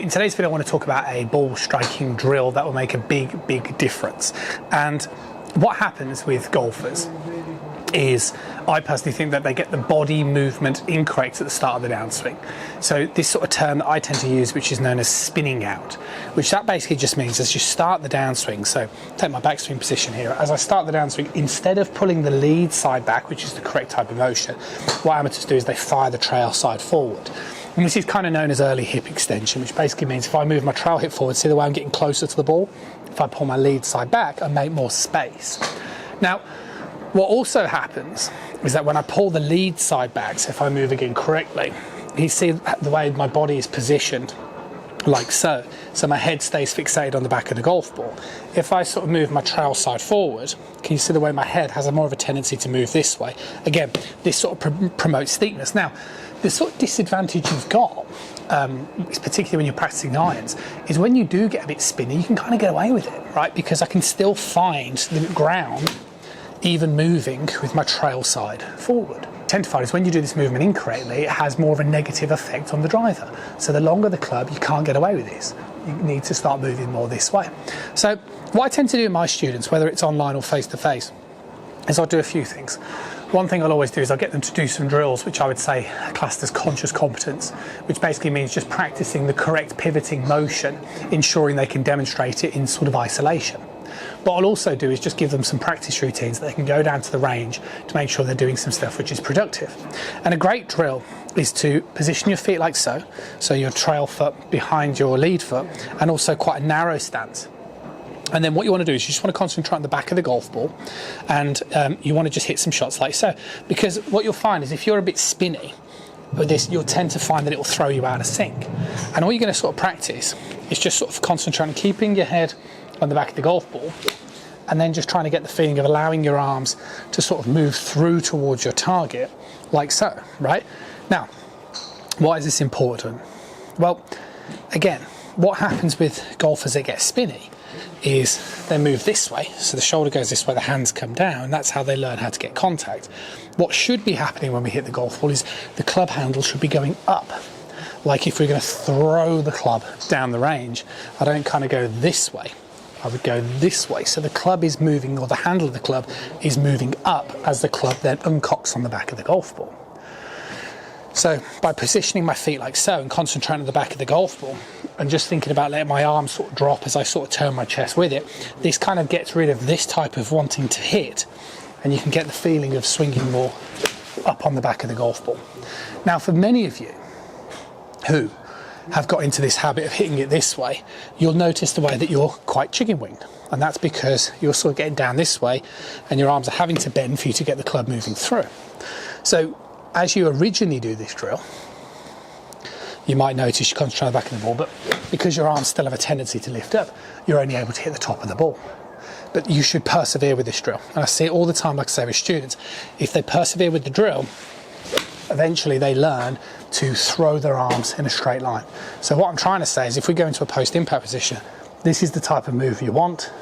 in today's video I want to talk about a ball striking drill that will make a big difference. And what happens with golfers is, I personally think that they get the body movement incorrect at the start of the downswing. So this sort of term that I tend to use, which is known as spinning out, which that basically just means as you start the downswing, so take my backswing position here, as I start the downswing, instead of pulling the lead side back, which is the correct type of motion, what amateurs do is they fire the trail side forward. And this is kind of known as early hip extension, which basically means if I move my trail hip forward, see the way I'm getting closer to the ball? If I pull my lead side back, I make more space. Now, what also happens is that when I pull the lead side back, so if I move again correctly, you see the way my body is positioned, like so. So my head stays fixated on the back of the golf ball. If I sort of move my trail side forward, can you see the way my head has a more of a tendency to move this way? Again, this sort of promotes steepness. Now, the sort of disadvantage you've got, particularly when you're practicing irons, is when you do get a bit spinny, you can kind of get away with it, right? Because I can still find the ground even moving with my trail side forward. What I tend to find is when you do this movement incorrectly, it has more of a negative effect on the driver. So the longer the club, you can't get away with this. You need to start moving more this way. So what I tend to do with my students, whether it's online or face-to-face, is I'll do a few things. One thing I'll always do is I'll get them to do some drills, which I would say are classed as conscious competence, which basically means just practicing the correct pivoting motion, ensuring they can demonstrate it in sort of isolation. What I'll also do is just give them some practice routines that they can go down to the range to make sure they're doing some stuff which is productive. And a great drill is to position your feet like so, so your trail foot behind your lead foot, and also quite a narrow stance. And then what you want to do is you just want to concentrate on the back of the golf ball, and you want to just hit some shots like so. Because what you'll find is if you're a bit spinny with this, you'll tend to find that it will throw you out of sync. And all you're going to sort of practice is just sort of concentrate on keeping your head on the back of the golf ball, and then just trying to get the feeling of allowing your arms to sort of move through towards your target, like so, right? Now, why is this important? Well, again, what happens with golfers that get spinny is they move this way, so the shoulder goes this way, the hands come down, that's how they learn how to get contact. What should be happening when we hit the golf ball is the club handle should be going up. Like if we're going to throw the club down the range, I don't kind of go this way, I would go this way. So the club is moving, or the handle of the club is moving up as the club then uncocks on the back of the golf ball. So by positioning my feet like so and concentrating on the back of the golf ball and just thinking about letting my arms sort of drop as I sort of turn my chest with it, this kind of gets rid of this type of wanting to hit, and you can get the feeling of swinging more up on the back of the golf ball. Now, for many of you who have got into this habit of hitting it this way, you'll notice the way that you're quite chicken winged, and that's because you're sort of getting down this way and your arms are having to bend for you to get the club moving through. So as you originally do this drill, you might notice you concentrate on the back of the ball, but because your arms still have a tendency to lift up, you're only able to hit the top of the ball. But you should persevere with this drill. And I see it all the time, like I say, with students. If they persevere with the drill, eventually they learn to throw their arms in a straight line. So what I'm trying to say is if we go into a post-impact position, this is the type of move you want,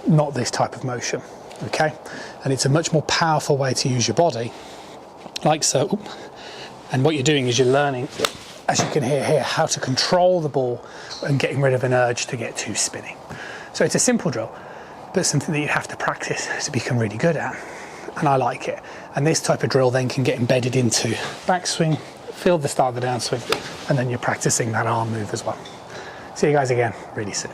not this type of motion, okay? And it's a much more powerful way to use your body, like so. And what you're doing is you're learning, as you can hear here, how to control the ball and getting rid of an urge to get too spinny. So it's a simple drill, but something that you have to practice to become really good at. And I like it. And this type of drill then can get embedded into backswing, feel the start of the downswing, and then you're practicing that arm move as well. See you guys again really soon.